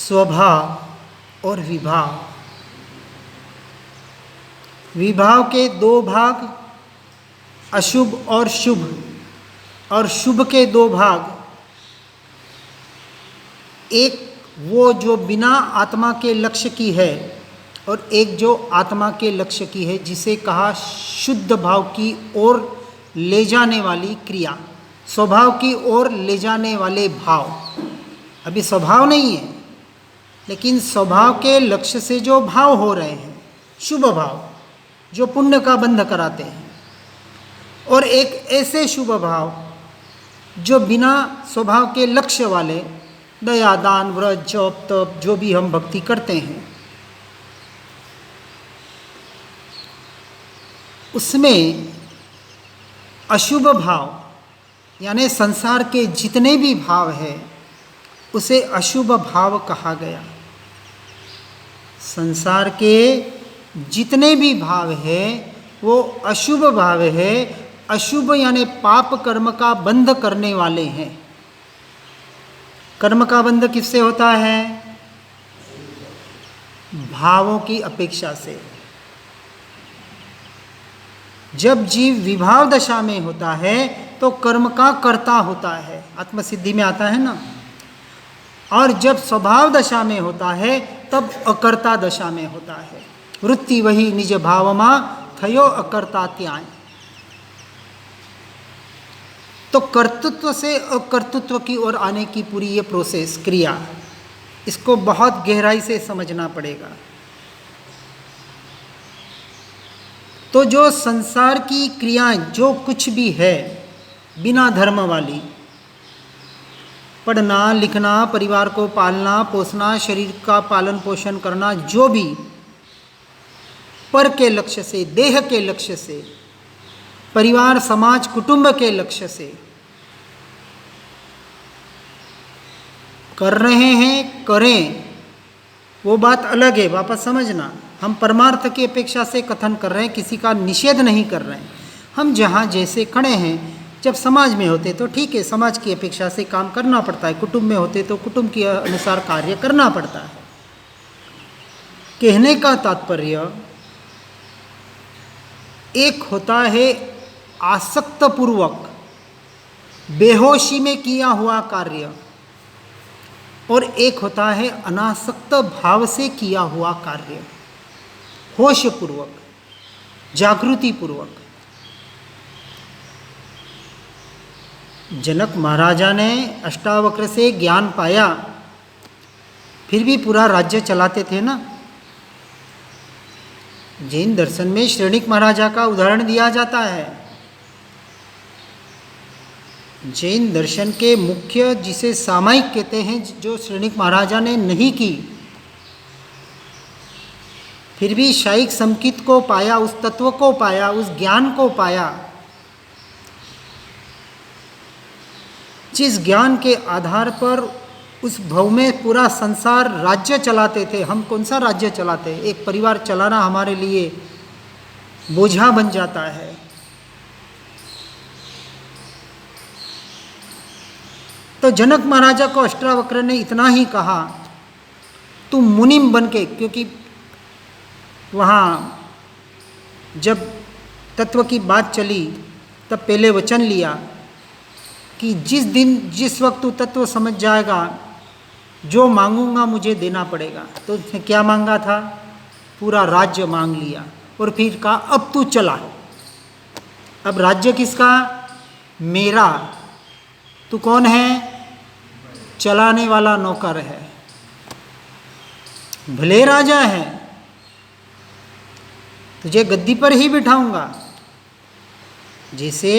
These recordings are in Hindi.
स्वभाव और विभाव। विभाव के दो भाग, अशुभ और शुभ, और शुभ के दो भाग, एक वो जो बिना आत्मा के लक्ष्य की है और एक जो आत्मा के लक्ष्य की है, जिसे कहा शुद्ध भाव की ओर ले जाने वाली क्रिया, स्वभाव की ओर ले जाने वाले भाव। अभी स्वभाव नहीं है, लेकिन स्वभाव के लक्ष्य से जो भाव हो रहे हैं, शुभ भाव जो पुण्य का बंध कराते हैं, और एक ऐसे शुभ भाव जो बिना स्वभाव के लक्ष्य वाले, दया, दान, व्रत, जप, तप, जो भी हम भक्ति करते हैं, उसमें अशुभ भाव यानी संसार के जितने भी भाव है उसे अशुभ भाव कहा गया। संसार के जितने भी भाव है वो अशुभ भाव है। अशुभ यानी पाप कर्म का बंध करने वाले हैं। कर्म का बंध किससे होता है? भावों की अपेक्षा से। जब जीव विभाव दशा में होता है तो कर्म का कर्ता होता है, आत्मसिद्धि में आता है ना। और जब स्वभाव दशा में होता है तब अकर्ता दशा में होता है। वृत्ति वही निज भावमा थयो अकर्ता त्याय। तो कर्तृत्व से अकर्तृत्व की ओर आने की पूरी ये प्रोसेस, क्रिया, इसको बहुत गहराई से समझना पड़ेगा। तो जो संसार की क्रियाएं जो कुछ भी है बिना धर्म वाली, पढ़ना लिखना, परिवार को पालना पोसना, शरीर का पालन पोषण करना, जो भी पर के लक्ष्य से, देह के लक्ष्य से, परिवार समाज कुटुंब के लक्ष्य से कर रहे हैं, करें, वो बात अलग है। वापस समझना, हम परमार्थ की अपेक्षा से कथन कर रहे हैं, किसी का निषेध नहीं कर रहे हैं। हम जहाँ जैसे खड़े हैं, जब समाज में होते तो ठीक है, समाज की अपेक्षा से काम करना पड़ता है, कुटुंब में होते तो कुटुंब के अनुसार कार्य करना पड़ता है। कहने का तात्पर्य एक होता है आसक्त पूर्वक बेहोशी में किया हुआ कार्य, और एक होता है अनासक्त भाव से किया हुआ कार्य, होश पूर्वक, जागृति पूर्वक। जनक महाराजा ने अष्टावक्र से ज्ञान पाया, फिर भी पूरा राज्य चलाते थे ना। जैन दर्शन में श्रेणिक महाराजा का उदाहरण दिया जाता है। जैन दर्शन के मुख्य, जिसे सामायिक कहते हैं, जो श्रेणिक महाराजा ने नहीं की, फिर भी शायिक समकित को पाया, उस तत्व को पाया, उस ज्ञान को पाया, जिस ज्ञान के आधार पर उस भव में पूरा संसार राज्य चलाते थे। हम कौन सा राज्य चलाते हैं? एक परिवार चलाना हमारे लिए बोझा बन जाता है। तो जनक महाराजा को अष्टावक्र ने इतना ही कहा, तुम मुनिम बन के, क्योंकि वहाँ जब तत्व की बात चली तब पहले वचन लिया कि जिस दिन जिस वक्त तू तत्व समझ जाएगा, जो मांगूंगा मुझे देना पड़ेगा। तो उसने क्या मांगा था? पूरा राज्य मांग लिया, और फिर कहा अब तू चला। अब राज्य किसका? मेरा। तू कौन है? चलाने वाला नौकर है। भले राजा है, तुझे गद्दी पर ही बिठाऊंगा। जैसे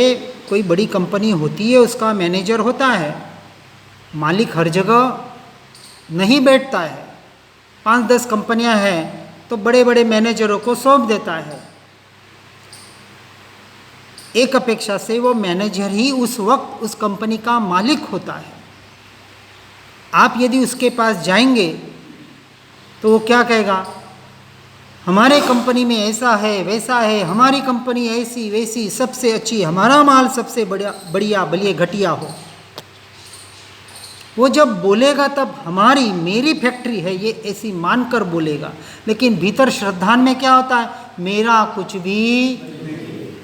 कोई बड़ी कंपनी होती है, उसका मैनेजर होता है, मालिक हर जगह नहीं बैठता है। 5-10 कंपनियां हैं तो बड़े बड़े मैनेजरों को सौंप देता है। एक अपेक्षा से वो मैनेजर ही उस वक्त उस कंपनी का मालिक होता है। आप यदि उसके पास जाएंगे तो वो क्या कहेगा? हमारे कंपनी में ऐसा है, वैसा है, हमारी कंपनी ऐसी वैसी, सबसे अच्छी, हमारा माल सबसे बढ़िया बढ़िया, भले घटिया हो। वो जब बोलेगा तब हमारी मेरी फैक्ट्री है ये ऐसी मानकर बोलेगा, लेकिन भीतर श्रद्धान में क्या होता है, मेरा कुछ भी,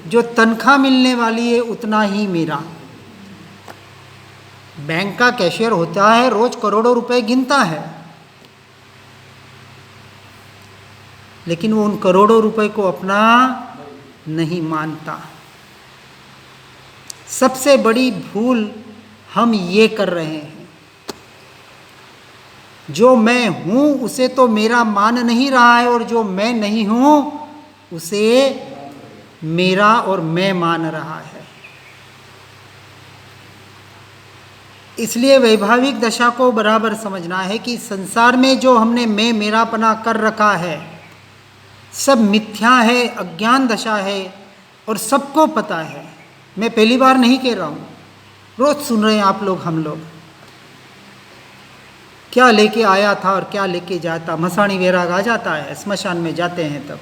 जो तनख्वाह मिलने वाली है उतना ही मेरा। बैंक का कैशियर होता है, रोज करोड़ों रुपए गिनता है, लेकिन वो उन करोड़ों रुपए को अपना नहीं मानता। सबसे बड़ी भूल हम ये कर रहे हैं, जो मैं हूं उसे तो मेरा मान नहीं रहा है, और जो मैं नहीं हूं उसे मेरा और मैं मान रहा है। इसलिए वैभाविक दशा को बराबर समझना है कि संसार में जो हमने मैं मेरापना कर रखा है सब मिथ्या है, अज्ञान दशा है, और सबको पता है। मैं पहली बार नहीं कह रहा हूँ, रोज सुन रहे हैं आप लोग, हम लोग। क्या लेके आया था और क्या लेके जाता, मसाणी वैराग आ जाता है, स्मशान में जाते हैं तब।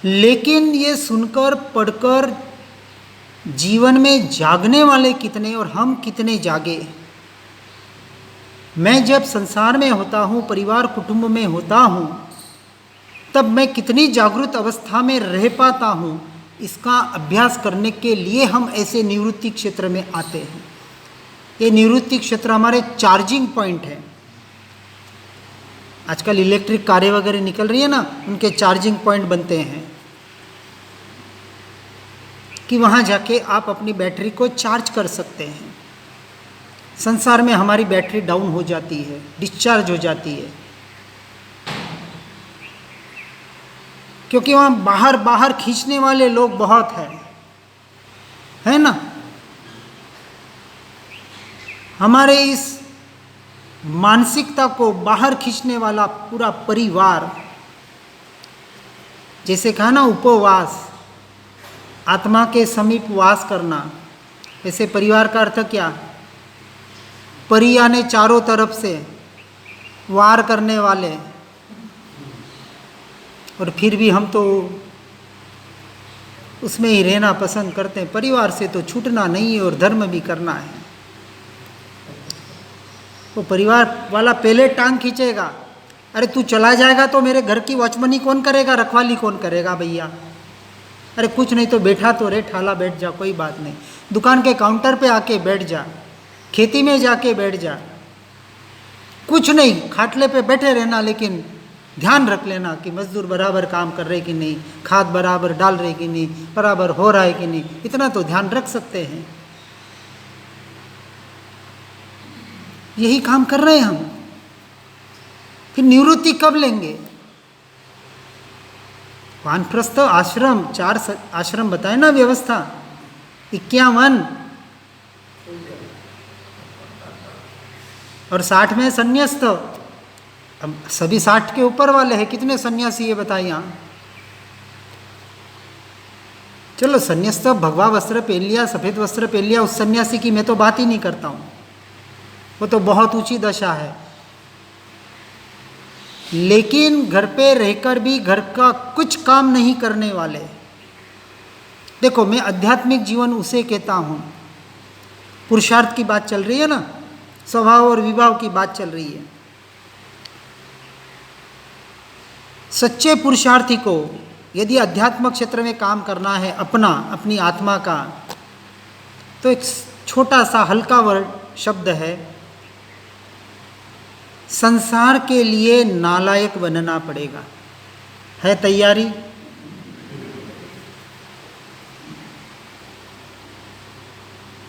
लेकिन ये सुनकर पढ़कर जीवन में जागने वाले कितने और हम कितने जागे। मैं जब संसार में होता हूँ, परिवार कुटुंब में होता हूँ, तब मैं कितनी जागृत अवस्था में रह पाता हूँ, इसका अभ्यास करने के लिए हम ऐसे निवृत्ति क्षेत्र में आते हैं। ये निवृत्ति क्षेत्र हमारे चार्जिंग पॉइंट है। आजकल इलेक्ट्रिक कारें वगैरह निकल रही है ना, उनके चार्जिंग पॉइंट बनते हैं कि वहाँ जाके आप अपनी बैटरी को चार्ज कर सकते हैं। संसार में हमारी बैटरी डाउन हो जाती है, डिस्चार्ज हो जाती है, क्योंकि वहाँ बाहर बाहर खींचने वाले लोग बहुत हैं, है ना। हमारे इस मानसिकता को बाहर खींचने वाला पूरा परिवार, जैसे कहा ना उपवास, आत्मा के समीप वास करना, ऐसे परिवार का अर्थ क्या, परिया ने चारों तरफ से वार करने वाले, और फिर भी हम तो उसमें ही रहना पसंद करते हैं। परिवार से तो छूटना नहीं है और धर्म भी करना है। वो परिवार वाला पहले टांग खींचेगा, अरे तू चला जाएगा तो मेरे घर की वॉचमनी कौन करेगा, रखवाली कौन करेगा भैया। अरे कुछ नहीं तो बैठा तो रे, ठाला बैठ जा, कोई बात नहीं, दुकान के काउंटर पे आके बैठ जा, खेती में जाके बैठ जा, कुछ नहीं, खाटले पे बैठे रहना, लेकिन ध्यान रख लेना कि मजदूर बराबर काम कर रहे कि नहीं, खाद बराबर डाल रहे कि नहीं, बराबर हो रहा है कि नहीं, इतना तो ध्यान रख सकते हैं। यही काम कर रहे हैं हम। फिर निवृत्ति कब लेंगे? वानप्रस्थ आश्रम, 4 आश्रम बताए ना व्यवस्था, 51 और 60 में संन्यास्त। अब सभी 60 के ऊपर वाले हैं, कितने सन्यासी ये बताइए यहाँ। चलो संन्यास्त भगवा वस्त्र पहन लिया, सफ़ेद वस्त्र पहन लिया, उस सन्यासी की मैं तो बात ही नहीं करता हूँ, वो तो बहुत ऊंची दशा है। लेकिन घर पे रहकर भी घर का कुछ काम नहीं करने वाले, देखो मैं आध्यात्मिक जीवन उसे कहता हूँ। पुरुषार्थ की बात चल रही है ना, स्वभाव और विभाव की बात चल रही है। सच्चे पुरुषार्थी को यदि अध्यात्म क्षेत्र में काम करना है अपनी आत्मा का, तो एक छोटा सा हल्का वर्ड शब्द है, संसार के लिए नालायक बनना पड़ेगा। है तैयारी?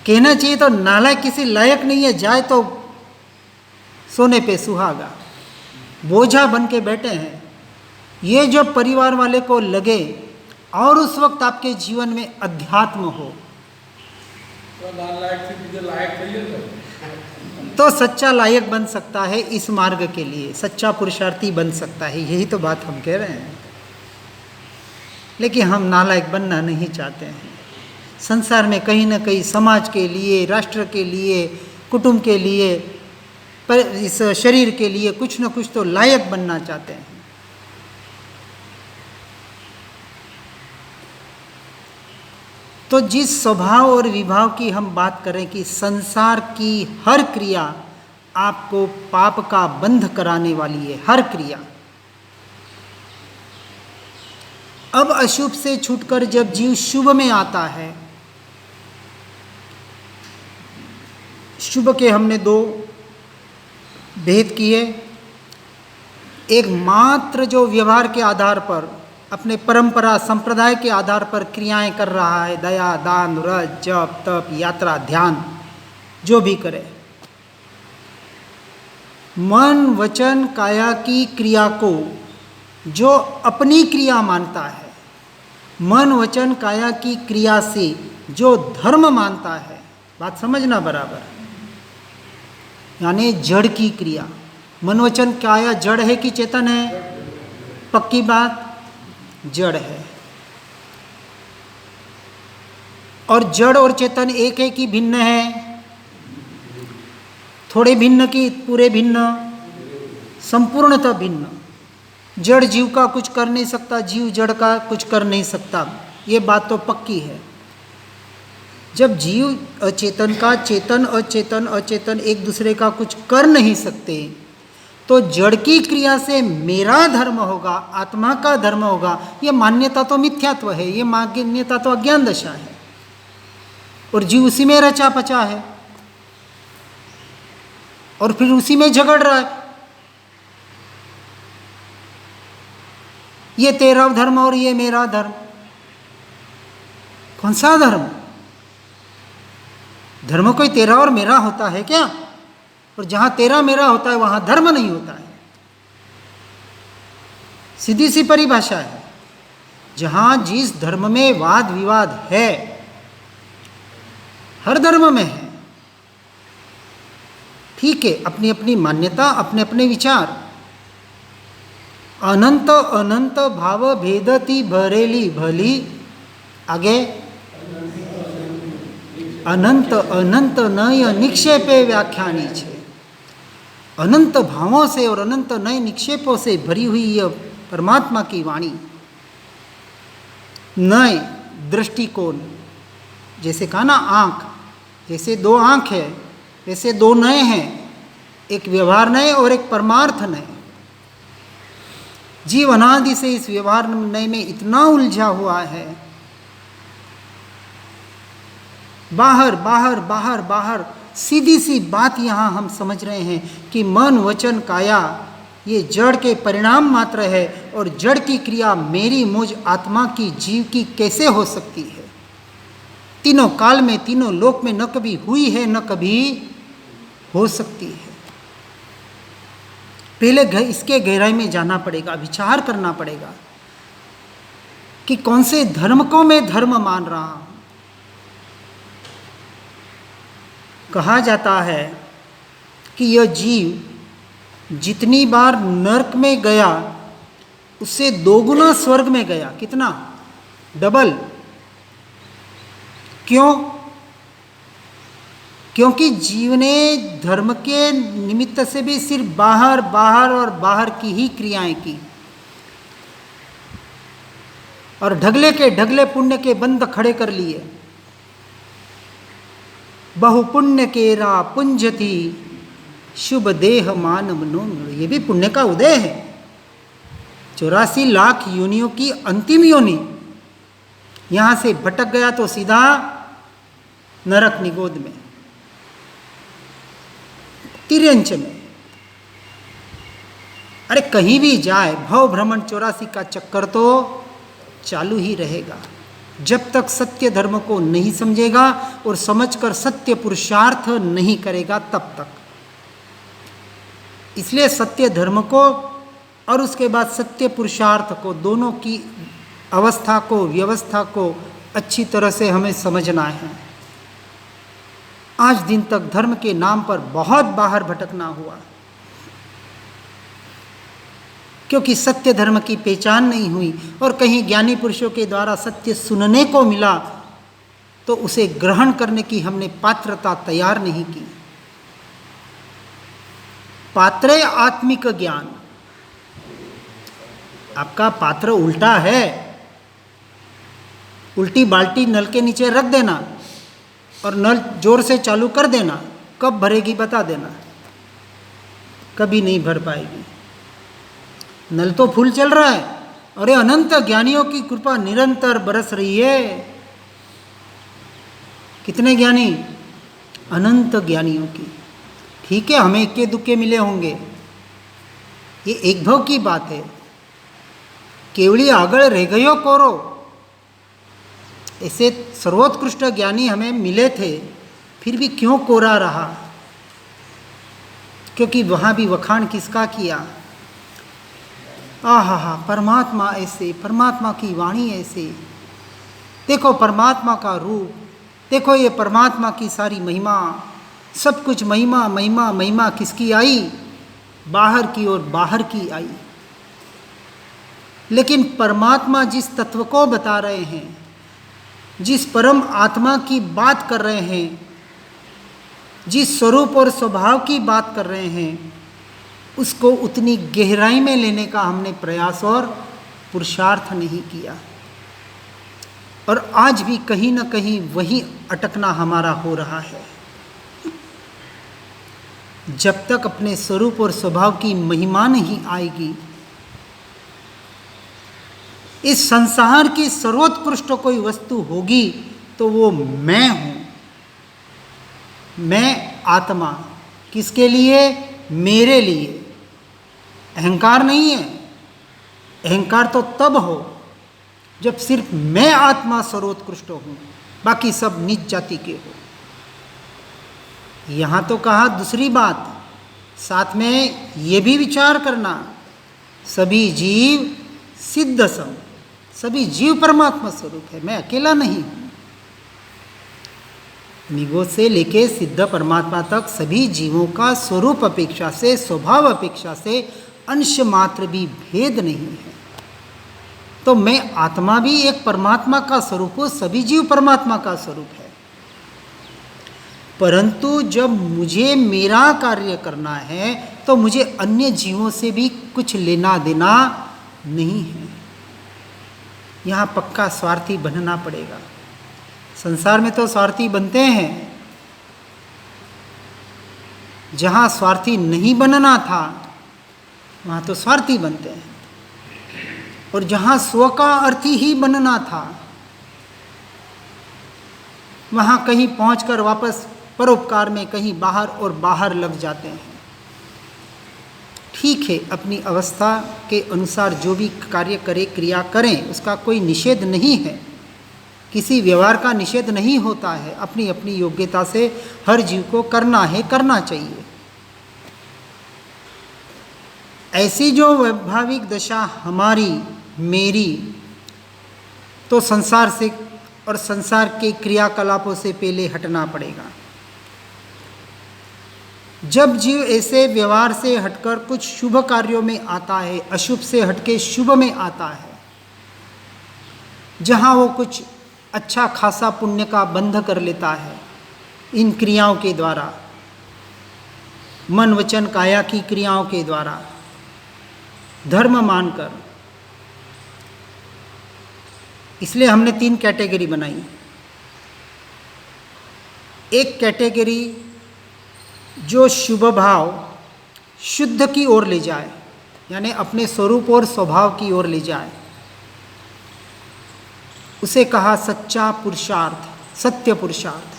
कहना चाहिए तो नालायक किसी लायक नहीं है, जाए तो सोने पे सुहागा, बोझा बन के बैठे हैं। ये जो परिवार वाले को लगे और उस वक्त आपके जीवन में अध्यात्म हो, तो सच्चा लायक बन सकता है, इस मार्ग के लिए सच्चा पुरुषार्थी बन सकता है। यही तो बात हम कह रहे हैं। लेकिन हम नालायक बनना नहीं चाहते हैं। संसार में कहीं ना कहीं समाज के लिए, राष्ट्र के लिए, कुटुंब के लिए, पर इस शरीर के लिए कुछ न कुछ तो लायक बनना चाहते हैं। तो जिस स्वभाव और विभाव की हम बात करें कि संसार की हर क्रिया आपको पाप का बंध कराने वाली है, हर क्रिया। अब अशुभ से छूटकर जब जीव शुभ में आता है, शुभ के हमने दो भेद किए। एक मात्र जो व्यवहार के आधार पर, अपने परंपरा संप्रदाय के आधार पर क्रियाएं कर रहा है, दया, दान, व्रत, जप, तप, यात्रा, ध्यान, जो भी करे, मन, वचन, काया की क्रिया को जो अपनी क्रिया मानता है, मन, वचन, काया की क्रिया से जो धर्म मानता है, बात समझना बराबर, यानी जड़ की क्रिया। मन, वचन, काया जड़ है कि चेतन है? पक्की बात, जड़ है। और जड़ और चेतन एक है कि भिन्न है? थोड़े भिन्न कि पूरे भिन्न? संपूर्णतः भिन्न। जड़ जीव का कुछ कर नहीं सकता, जीव जड़ का कुछ कर नहीं सकता, ये बात तो पक्की है। जब जीव अचेतन का, चेतन अचेतन, अचेतन एक दूसरे का कुछ कर नहीं सकते, तो जड़ की क्रिया से मेरा धर्म होगा, आत्मा का धर्म होगा, ये मान्यता तो मिथ्यात्व है, ये मान्यता तो अज्ञान दशा है। और जीव उसी में रचा पचा है और फिर उसी में झगड़ रहा है, ये तेरा धर्म और ये मेरा धर्म। कौन सा धर्म? धर्म कोई तेरा और मेरा होता है क्या? और जहां तेरा मेरा होता है वहां धर्म नहीं होता है। सीधी सी परिभाषा है। जहां जिस धर्म में वाद विवाद है, हर धर्म में है, ठीक है, अपनी अपनी मान्यता, अपने अपने विचार। अनंत अनंत भाव भेदती भरेली भली, आगे अनंत अनंत नय निक्षेपे व्याख्यानी छे। अनंत भावों से और अनंत नए निक्षेपों से भरी हुई यह परमात्मा की वाणी, नए दृष्टिकोण, जैसे कहा ना आँख, जैसे दो आँख है वैसे दो नए हैं, एक व्यवहार नए और एक परमार्थ नए। जीव अनादि से इस व्यवहार नए में इतना उलझा हुआ है, बाहर बाहर बाहर बाहर। सीधी सी बात यहाँ हम समझ रहे हैं कि मन, वचन, काया ये जड़ के परिणाम मात्र है, और जड़ की क्रिया मेरी, मुझ, आत्मा की, जीव की कैसे हो सकती है? तीनों काल में, तीनों लोक में न कभी हुई है, न कभी हो सकती है। पहले इसके गहराई में जाना पड़ेगा, विचार करना पड़ेगा कि कौन से धर्म को मैं धर्म मान रहा हूं। कहा जाता है कि यह जीव जितनी बार नरक में गया उससे दोगुना स्वर्ग में गया। कितना? डबल। क्यों? क्योंकि जीव ने धर्म के निमित्त से भी सिर्फ बाहर बाहर और बाहर की ही क्रियाएं की, और ढगले के ढगले पुण्य के बंध खड़े कर लिए। बहु पुण्य केरा पुंजति शुभ देह मानव नो, ये भी पुण्य का उदय है। 84 लाख योनियों की अंतिम योनि, यहां से भटक गया तो सीधा नरक निगोद में, तिर्यंच में। अरे कहीं भी जाए भव भ्रमण 84 का चक्कर तो चालू ही रहेगा, जब तक सत्य धर्म को नहीं समझेगा और समझकर सत्य पुरुषार्थ नहीं करेगा तब तक। इसलिए सत्य धर्म को और उसके बाद सत्य पुरुषार्थ को, दोनों की अवस्था को, व्यवस्था को अच्छी तरह से हमें समझना है। आज दिन तक धर्म के नाम पर बहुत बाहर भटकना हुआ, क्योंकि सत्य धर्म की पहचान नहीं हुई, और कहीं ज्ञानी पुरुषों के द्वारा सत्य सुनने को मिला तो उसे ग्रहण करने की हमने पात्रता तैयार नहीं की। पात्रे आत्मिक ज्ञान, आपका पात्र उल्टा है। उल्टी बाल्टी नल के नीचे रख देना और नल जोर से चालू कर देना, कब भरेगी बता देना, कभी नहीं भर पाएगी। नल तो फुल चल रहा है, अरे अनंत ज्ञानियों की कृपा निरंतर बरस रही है। कितने ज्ञानी? अनंत ज्ञानियों की। ठीक है, हमें इक्के दुक्के मिले होंगे, ये एक भाव की बात है। केवली आगळ रह गयो कोरो, ऐसे सर्वोत्कृष्ट ज्ञानी हमें मिले थे, फिर भी क्यों कोरा रहा? क्योंकि वहाँ भी वखाण किसका किया? आहा, परमात्मा ऐसे, परमात्मा की वाणी ऐसे, देखो परमात्मा का रूप, देखो ये परमात्मा की सारी महिमा, सब कुछ महिमा महिमा महिमा किसकी आई? बाहर की और बाहर की आई। लेकिन परमात्मा जिस तत्व को बता रहे हैं, जिस परम आत्मा की बात कर रहे हैं, जिस स्वरूप और स्वभाव की बात कर रहे हैं, उसको उतनी गहराई में लेने का हमने प्रयास और पुरुषार्थ नहीं किया। और आज भी कहीं ना कहीं वही अटकना हमारा हो रहा है। जब तक अपने स्वरूप और स्वभाव की महिमा नहीं आएगी, इस संसार की सर्वोत्कृष्ट कोई वस्तु होगी तो वो मैं हूं, मैं आत्मा। किसके लिए? मेरे लिए। अहंकार नहीं है। अहंकार तो तब हो जब सिर्फ मैं आत्मा सर्वोत्कृष्ट हूं, बाकी सब नीच जाति के हो। यहां तो कहा दूसरी बात, साथ में ये भी विचार करना, सभी जीव सिद्ध सम, सभी जीव परमात्मा स्वरूप है, मैं अकेला नहीं हूं। निगो से लेके सिद्ध परमात्मा तक सभी जीवों का स्वरूप अपेक्षा से, स्वभाव अपेक्षा से अंश मात्र भी भेद नहीं है। तो मैं आत्मा भी एक परमात्मा का स्वरूप हूं, सभी जीव परमात्मा का स्वरूप है। परंतु जब मुझे मेरा कार्य करना है तो मुझे अन्य जीवों से भी कुछ लेना देना नहीं है। यहाँ पक्का स्वार्थी बनना पड़ेगा। संसार में तो स्वार्थी बनते हैं, जहाँ स्वार्थी नहीं बनना था वहाँ तो स्वार्थी बनते हैं, और जहाँ स्व का अर्थी ही बनना था वहाँ कहीं पहुंचकर वापस परोपकार में कहीं बाहर और बाहर लग जाते हैं। ठीक है, अपनी अवस्था के अनुसार जो भी कार्य करें, क्रिया करें, उसका कोई निषेध नहीं है, किसी व्यवहार का निषेध नहीं होता है। अपनी अपनी योग्यता से हर जीव को करना है, करना चाहिए। ऐसी जो वैभाविक दशा हमारी, मेरी, तो संसार से और संसार के क्रियाकलापों से पहले हटना पड़ेगा। जब जीव ऐसे व्यवहार से हटकर कुछ शुभ कार्यों में आता है, अशुभ से हटके शुभ में आता है, जहाँ वो कुछ अच्छा खासा पुण्य का बंध कर लेता है इन क्रियाओं के द्वारा, मन वचन काया की क्रियाओं के द्वारा, धर्म मानकर। इसलिए हमने 3 कैटेगरी बनाई। एक कैटेगरी जो शुभ भाव शुद्ध की ओर ले जाए, यानी अपने स्वरूप और स्वभाव की ओर ले जाए, उसे कहा सच्चा पुरुषार्थ, सत्य पुरुषार्थ।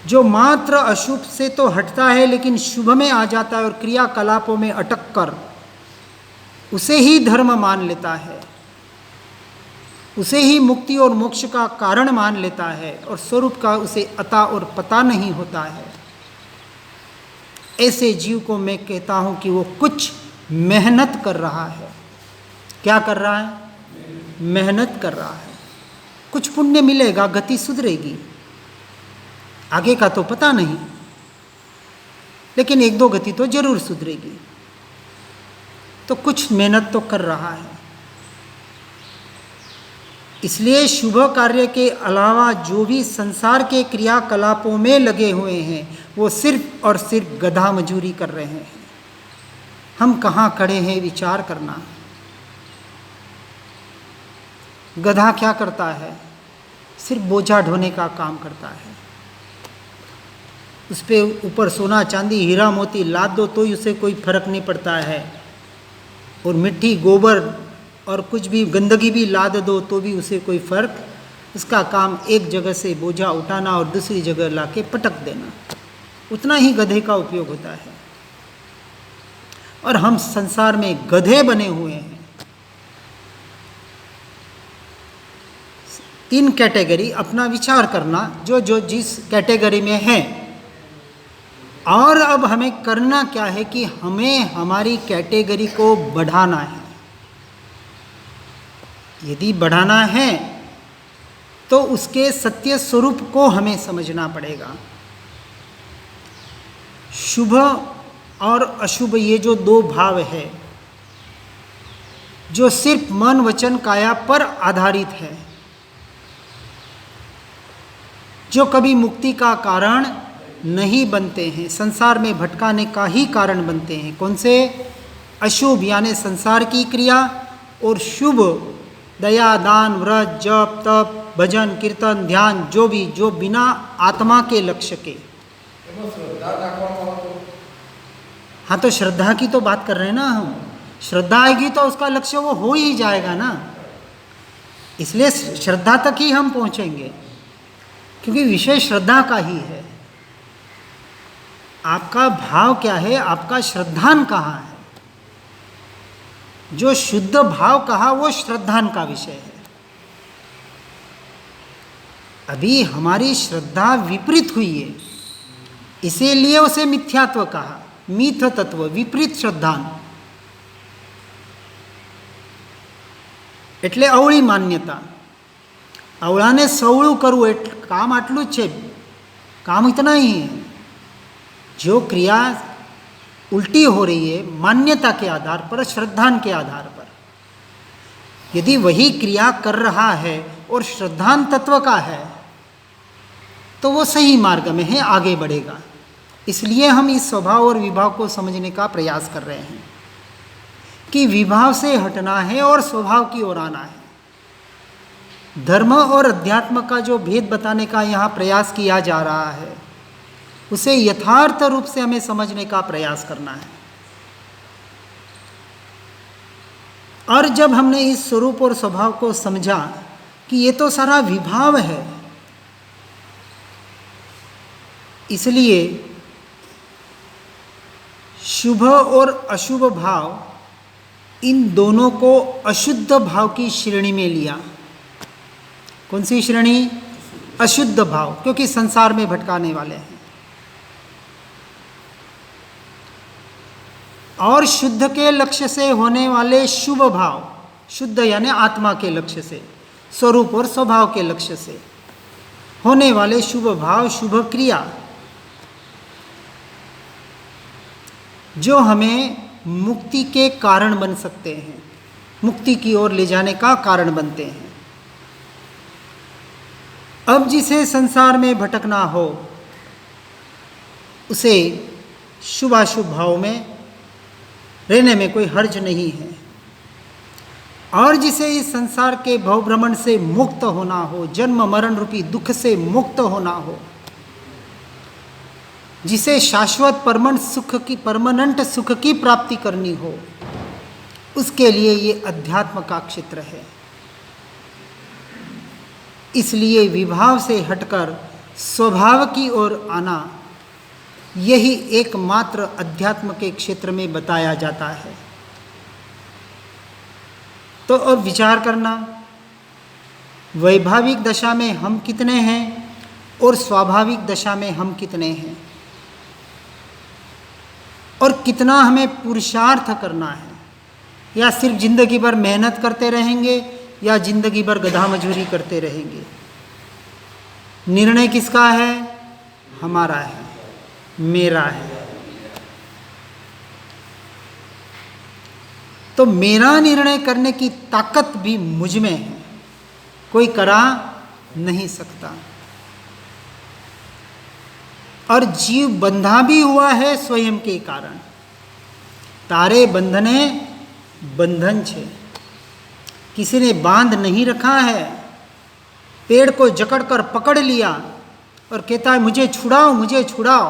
जो मात्र अशुभ से तो हटता है लेकिन शुभ में आ जाता है और क्रियाकलापों में अटक कर उसे ही धर्म मान लेता है, उसे ही मुक्ति और मोक्ष का कारण मान लेता है, और स्वरूप का उसे अता और पता नहीं होता है। ऐसे जीव को मैं कहता हूं कि वो कुछ मेहनत कर रहा है। क्या कर रहा है? मेहनत कर रहा है। कुछ पुण्य मिलेगा, गति सुधरेगी, आगे का तो पता नहीं, लेकिन 1-2 गति तो जरूर सुधरेगी। तो कुछ मेहनत तो कर रहा है। इसलिए शुभ कार्य के अलावा जो भी संसार के क्रियाकलापों में लगे हुए हैं वो सिर्फ और सिर्फ गधा मजूरी कर रहे हैं। हम कहाँ खड़े हैं विचार करना। गधा क्या करता है? सिर्फ बोझा ढोने का काम करता है। उस पे ऊपर सोना चांदी हीरा मोती लाद दो तो ही उसे कोई फर्क नहीं पड़ता है, और मिट्टी गोबर और कुछ भी गंदगी भी लाद दो तो भी उसे कोई फर्क, उसका काम एक जगह से बोझा उठाना और दूसरी जगह लाके पटक देना, उतना ही गधे का उपयोग होता है। और हम संसार में गधे बने हुए हैं। 3 कैटेगरी, अपना विचार करना जो जो जिस कैटेगरी में है। और अब हमें करना क्या है कि हमें हमारी कैटेगरी को बढ़ाना है। यदि बढ़ाना है तो उसके सत्य स्वरूप को हमें समझना पड़ेगा। शुभ और अशुभ ये जो 2 भाव है, जो सिर्फ मन वचन काया पर आधारित है, जो कभी मुक्ति का कारण नहीं बनते हैं, संसार में भटकाने का ही कारण बनते हैं। कौन से? अशुभ यानी संसार की क्रिया, और शुभ दया दान व्रत जप तप भजन कीर्तन ध्यान जो बिना आत्मा के लक्ष्य के। हाँ, तो श्रद्धा की तो बात कर रहे हैं ना हम। श्रद्धा आएगी तो उसका लक्ष्य वो हो ही जाएगा ना, इसलिए श्रद्धा तक ही हम पहुंचेंगे, क्योंकि विषय श्रद्धा का ही है। आपका भाव क्या है, आपका श्रद्धान कहाँ है? जो शुद्ध भाव कहा वो श्रद्धान का विषय है। अभी हमारी श्रद्धा विपरीत हुई है, इसीलिए उसे मिथ्यात्व कहा। मिथ तत्व विपरीत श्रद्धान એટલે અવળી માન્યતા। અવળાને સવળું કરવું એટલે કામ આટલું જ છે, काम इतना ही है। जो क्रिया उल्टी हो रही है मान्यता के आधार पर, श्रद्धान के आधार पर, यदि वही क्रिया कर रहा है और श्रद्धान तत्व का है तो वो सही मार्ग में है, आगे बढ़ेगा। इसलिए हम इस स्वभाव और विभाव को समझने का प्रयास कर रहे हैं कि विभाव से हटना है और स्वभाव की ओर आना है। धर्म और अध्यात्म का जो भेद बताने का यहाँ प्रयास किया जा रहा है, उसे यथार्थ रूप से हमें समझने का प्रयास करना है। और जब हमने इस स्वरूप और स्वभाव को समझा कि ये तो सारा विभाव है, इसलिए शुभ और अशुभ भाव इन दोनों को अशुद्ध भाव की श्रेणी में लिया। कौन सी श्रेणी? अशुद्ध भाव, क्योंकि संसार में भटकाने वाले हैं। और शुद्ध के लक्ष्य से होने वाले शुभ भाव, शुद्ध यानी आत्मा के लक्ष्य से, स्वरूप और स्वभाव के लक्ष्य से होने वाले शुभ भाव, शुभ क्रिया, जो हमें मुक्ति के कारण बन सकते हैं, मुक्ति की ओर ले जाने का कारण बनते हैं। अब जिसे संसार में भटकना हो, उसे शुभाशुभ भाव में रहने में कोई हर्ज नहीं है। और जिसे इस संसार के भव भ्रमण से मुक्त होना हो, जन्म मरण रूपी दुख से मुक्त होना हो, जिसे शाश्वत परमानेंट सुख की प्राप्ति करनी हो, उसके लिए ये अध्यात्म का क्षेत्र है। इसलिए विभाव से हटकर स्वभाव की ओर आना, यही एकमात्र अध्यात्म के क्षेत्र में बताया जाता है। तो अब विचार करना, वैभाविक दशा में हम कितने हैं और स्वाभाविक दशा में हम कितने हैं, और कितना हमें पुरुषार्थ करना है, या सिर्फ जिंदगी भर मेहनत करते रहेंगे या जिंदगी भर गधा मजूरी करते रहेंगे। निर्णय किसका है? हमारा है, मेरा है। तो मेरा निर्णय करने की ताकत भी मुझ में है, कोई करा नहीं सकता। और जीव बंधा भी हुआ है स्वयं के कारण। तारे बंधने बंधन छे, किसी ने बांध नहीं रखा है, पेड़ को जकड़ कर पकड़ लिया और कहता है मुझे छुड़ाओ मुझे छुड़ाओ।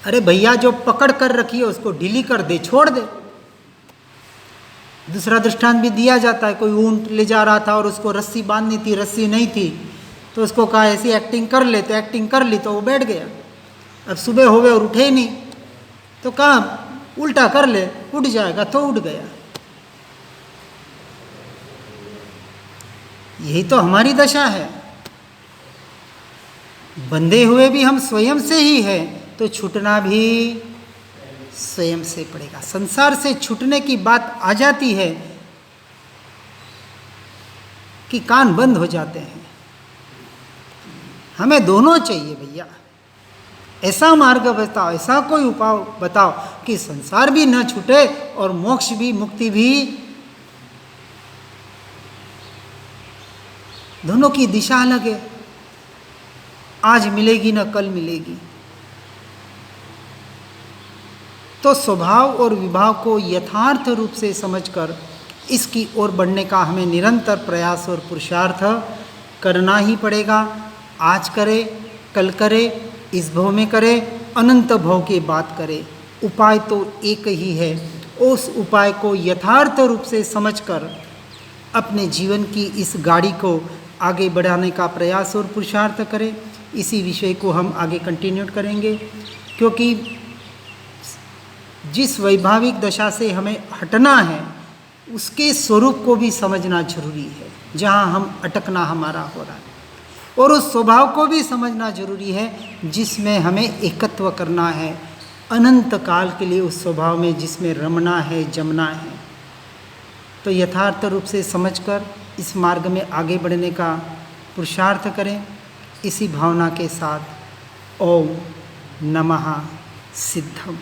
अरे भैया, जो पकड़ कर रखी है उसको ढीली कर दे, छोड़ दे। दूसरा दृष्टांत भी दिया जाता है, कोई ऊंट ले जा रहा था और उसको रस्सी बांधनी थी, रस्सी नहीं थी, तो उसको कहा ऐसी एक्टिंग कर ले, तो एक्टिंग कर ली तो वो बैठ गया। अब सुबह हो गए और उठे ही नहीं, तो कहा उल्टा कर ले उठ जाएगा, तो उठ गया। यही तो हमारी दशा है। बंधे हुए भी हम स्वयं से ही हैं, तो छूटना भी स्वयं से पड़ेगा। संसार से छूटने की बात आ जाती है कि कान बंद हो जाते हैं। हमें दोनों चाहिए भैया। ऐसा मार्ग बताओ, ऐसा कोई उपाय बताओ कि संसार भी न छूटे और मोक्ष भी, मुक्ति भी। दोनों की दिशा अलग है, आज मिलेगी न कल मिलेगी। तो स्वभाव और विभाव को यथार्थ रूप से समझकर इसकी ओर बढ़ने का हमें निरंतर प्रयास और पुरुषार्थ करना ही पड़ेगा। आज करे, कल करे, इस भव में करे, अनंत भव की बात करे। उपाय तो एक ही है। उस उपाय को यथार्थ रूप से समझकर अपने जीवन की इस गाड़ी को आगे बढ़ाने का प्रयास और पुरुषार्थ करें। इसी विषय को हम आगे कंटिन्यू करेंगे, क्योंकि जिस वैभाविक दशा से हमें हटना है उसके स्वरूप को भी समझना जरूरी है, जहाँ हम अटकना हमारा हो रहा है, और उस स्वभाव को भी समझना जरूरी है जिसमें हमें एकत्व करना है अनंत काल के लिए, उस स्वभाव में जिसमें रमना है, जमना है। तो यथार्थ रूप से समझकर इस मार्ग में आगे बढ़ने का पुरुषार्थ करें। इसी भावना के साथ ओम नमः सिद्धम।